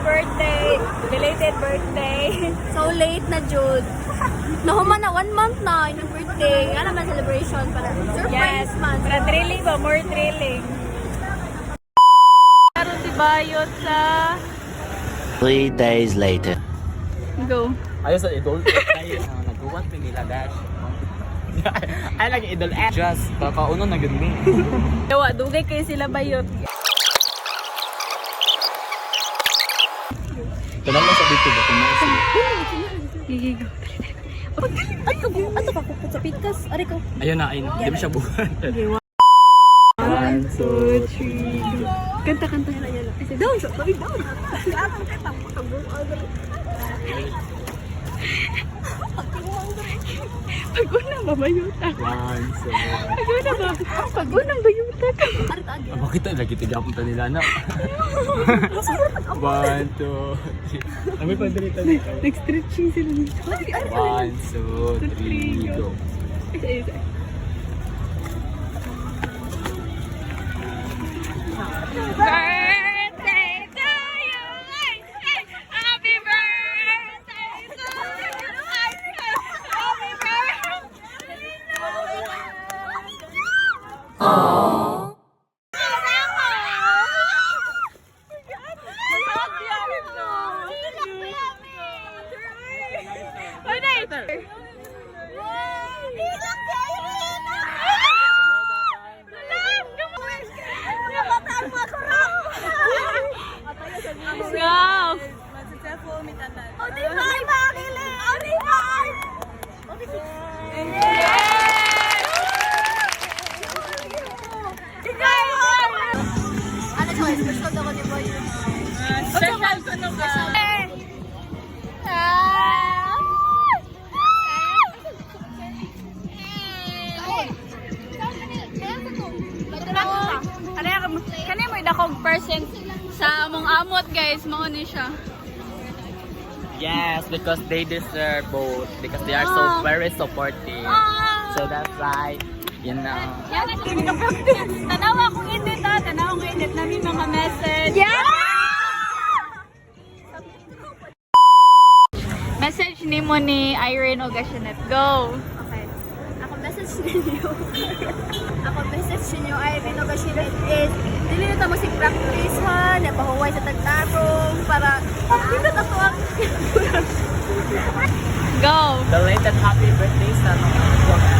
birthday! Belated birthday! So late na, Jude. Nahuman na 1 month na yung birthday. Ano naman celebration para surprise Yes! man. Para thrilling ba? More thrilling. Karoon si Bayot sa... 3 days later. Go. Ayos sa idol. Ay, nagkuwat pa nila dash. Ay, lagi idol. Just, kakauno na gud mi. Yawa, dugay kayo sila Bayot. Tanong lang sa dito ba kung nasa. Gigigo. Ato ka kupot sa pikas. Ari ko. Ayun na, ayun. Di ba siya buwan? 1, 2, 3, go. Kanta-kanta na yan. Kasi down, sabi down. Atang kita makagbuang. Pag-unang ba bayuta? One, two. Pag-unang ba? Pag-unang bayuta ka. Ari ta agi. Bakit tayo lagi tigapon ta nila na? 1, 2, 3. Kami pa dito dito. Nag-stretching sila dito. 1, 2, 3, go. Isa-isa. Birthday to you! Happy birthday to you! Happy birthday! Let's go! Ano ko, special daw ko ni Boy. Special ko na ba? Kani mo dakog percent sa among amot guys, mao ni siya. Yes, because they deserve both. Because they are so very supportive. So that's why, you know. Yan ang practice. Tanawa akong edit ha, tanawa akong edit namin mga message. Message ni mo ni Irene Ogasionet. Go! Okay. Ako message ninyo. Ako message ninyo ay Renogashinet is dili na mo si practice ha, napahuway sa tagtarong para dito na to ang Go! Belated happy birthday sa mga